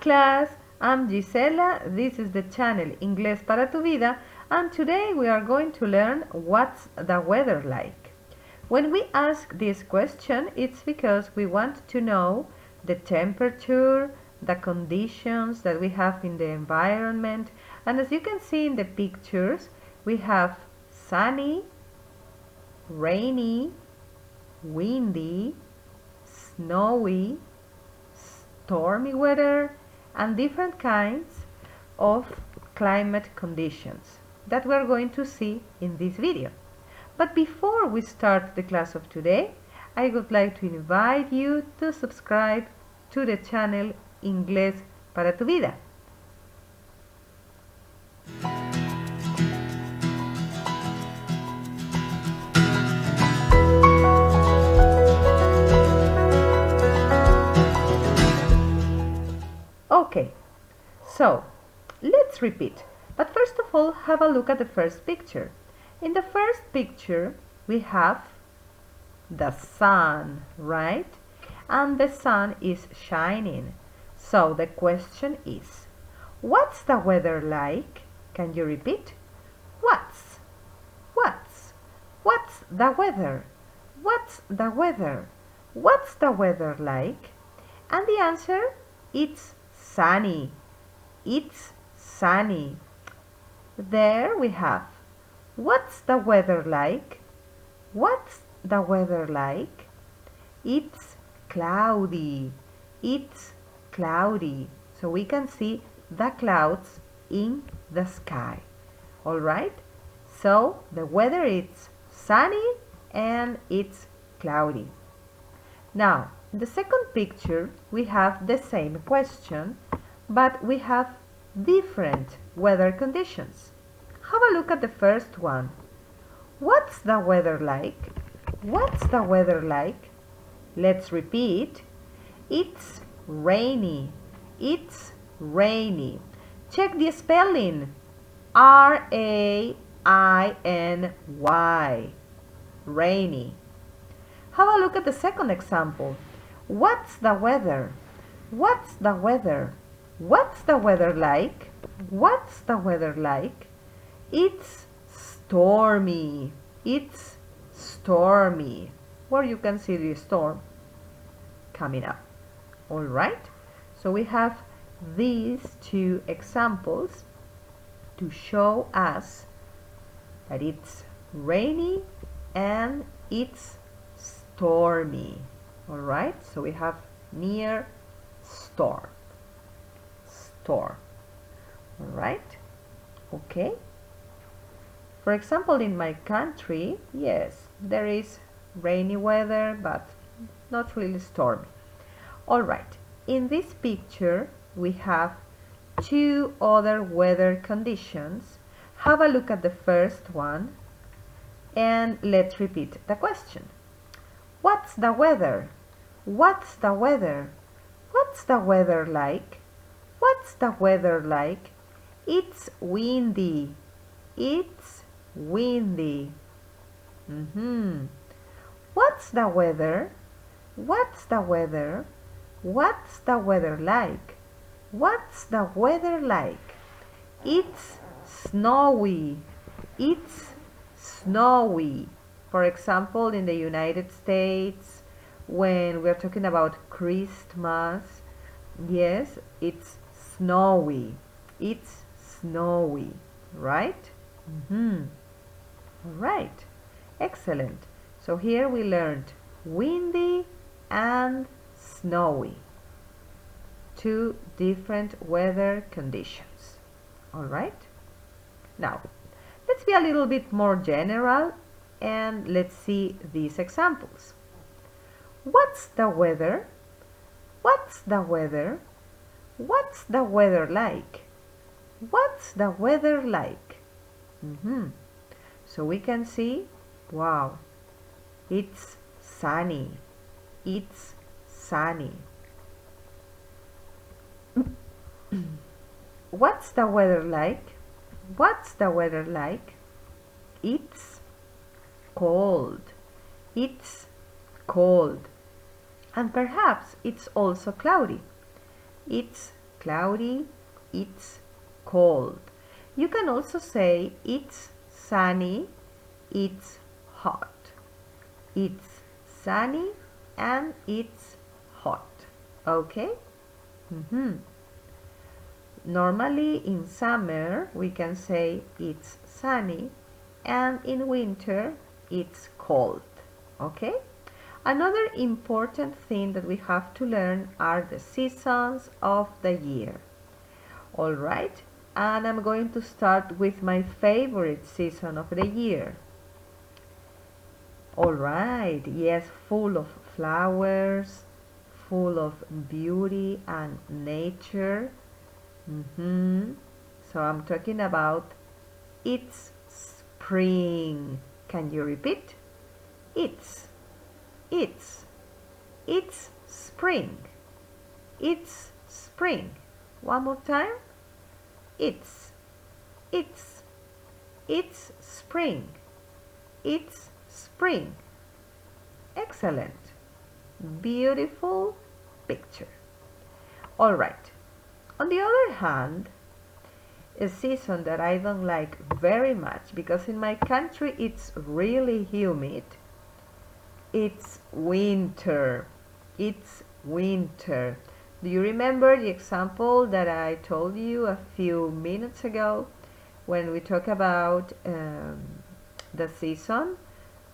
class, I'm Gisela, this is the channel Inglés para tu vida, and today we are going to learn what's the weather like. When we ask this question, it's because we want to know the temperature, the conditions that we have in the environment, and as you can see in the pictures, we have sunny, rainy, windy, snowy, stormy weather, and different kinds of climate conditions that we're going to see in this video. But before we start the class of today, I would like to invite you to subscribe to the channel Inglés para tu vida. Okay, so let's repeat. But first of all, have a look at the first picture. In the first picture, we have the sun, right? And the sun is shining. So the question is, what's the weather like? Can you repeat? What's the weather? What's the weather? What's the weather like? And the answer, it's sunny. It's sunny. There we have. What's the weather like? What's the weather like? It's cloudy. It's cloudy. So we can see the clouds in the sky. All right? So the weather is sunny and it's cloudy. Now, in the second picture, we have the same question, but we have different weather conditions. Have a look at the first one. What's the weather like? What's the weather like? Let's repeat. It's rainy. It's rainy. Check the spelling. R-A-I-N-Y. Rainy. Have a look at the second example. What's the weather? What's the weather? What's the weather like? What's the weather like? It's stormy. It's stormy. Where you can see the storm coming up. All right? So we have these two examples to show us that it's rainy and it's stormy. All right? So we have near storm. Storm. All right? Okay? For example, in my country, yes, there is rainy weather, but not really stormy. All right. In this picture, we have two other weather conditions. Have a look at the first one and let's repeat the question. What's the weather? What's the weather? What's the weather like? What's the weather like? It's windy. It's windy. What's the weather? What's the weather? What's the weather like? What's the weather like? It's snowy. It's snowy. For example, in the United States, when we're talking about Christmas, yes, it's snowy. It's snowy, right? All right. Excellent. So here we learned windy and snowy. Two different weather conditions. All right? Now, let's be a little bit more general and let's see these examples. What's the weather? What's the weather? What's the weather like? What's the weather like? So we can see, wow, it's sunny. It's sunny. What's the weather like? What's the weather like? It's cold. It's cold. And perhaps it's also cloudy. It's cloudy, it's cold. You can also say it's sunny, it's hot. It's sunny and it's hot. Okay? Normally in summer we can say it's sunny and in winter it's cold. Okay? Another important thing that we have to learn are the seasons of the year. Alright? And I'm going to start with my favorite season of the year. Alright, yes, full of flowers, full of beauty and nature. So I'm talking about it's spring. Can you repeat? It's spring. It's spring. One more time. It's spring. It's spring. Excellent. Beautiful picture. All right. On the other hand, a season that I don't like very much because in my country it's really humid. It's winter. It's winter. Do you remember the example that I told you a few minutes ago when we talk about the season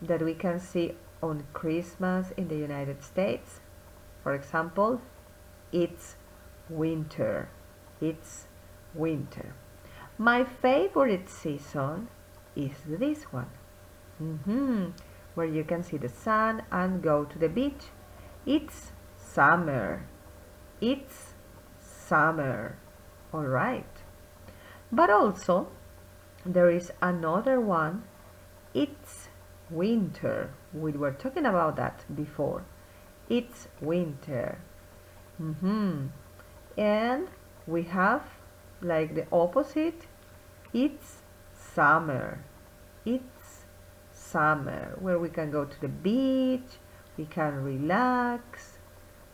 that we can see on Christmas in the United States? For example, it's winter. It's winter. My favorite season is this one, where you can see the sun and go to the beach. It's summer. It's summer. All right. But also, there is another one. It's winter. We were talking about that before. It's winter. And we have like the opposite. It's summer. It's summer, where we can go to the beach, we can relax,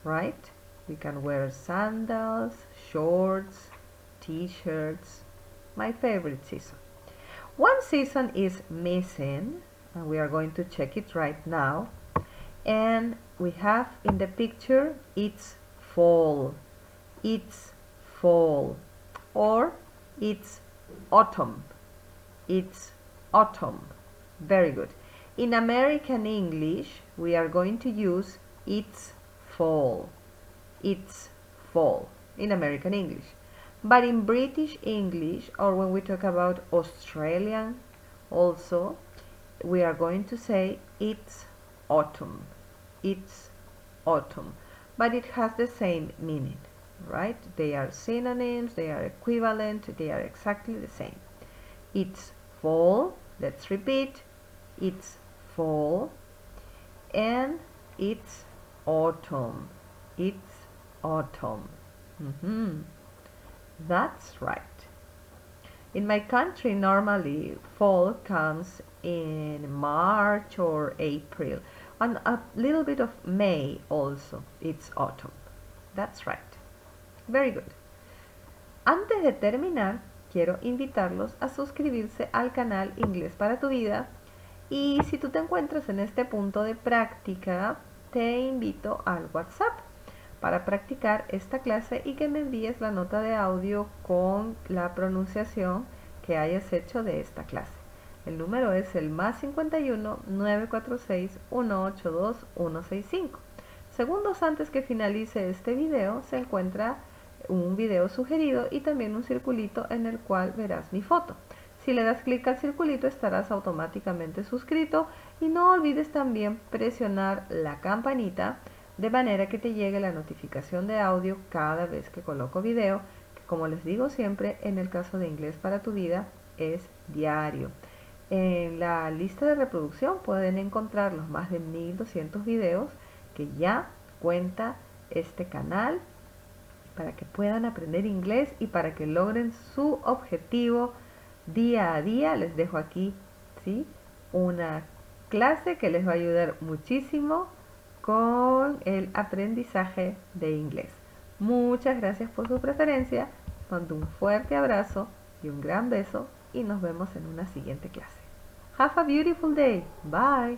right? We can wear sandals, shorts, t-shirts. My favorite season. One season is missing, and we are going to check it right now. And we have in the picture, it's fall. It's fall. Or it's autumn. It's autumn. Very good. In American English, we are going to use it's fall. It's fall in American English. But in British English, or when we talk about Australian also, we are going to say it's autumn. It's autumn. But it has the same meaning, right? They are synonyms, they are equivalent, they are exactly the same. It's fall. Let's repeat. It's fall. And it's autumn. It's autumn. That's right. In my country, normally fall comes in March or April, and a little bit of May also. It's autumn. That's right. Very good. Antes de terminar, quiero invitarlos a suscribirse al canal Inglés para tu Vida. Y si tú te encuentras en este punto de práctica, te invito al WhatsApp para practicar esta clase y que me envíes la nota de audio con la pronunciación que hayas hecho de esta clase. El número es el +51 946 182 165. Segundos antes que finalice este video se encuentra un video sugerido y también un circulito en el cual verás mi foto. Si le das clic al circulito estarás automáticamente suscrito y no olvides también presionar la campanita de manera que te llegue la notificación de audio cada vez que coloco video, que como les digo siempre, en el caso de Inglés para tu Vida es diario. En la lista de reproducción pueden encontrar los más de 1200 videos que ya cuenta este canal para que puedan aprender inglés y para que logren su objetivo día a día. Les dejo aquí, ¿sí?, una clase que les va a ayudar muchísimo con el aprendizaje de inglés. Muchas gracias por su preferencia. Mando un fuerte abrazo y un gran beso y nos vemos en una siguiente clase. Have a beautiful day. Bye.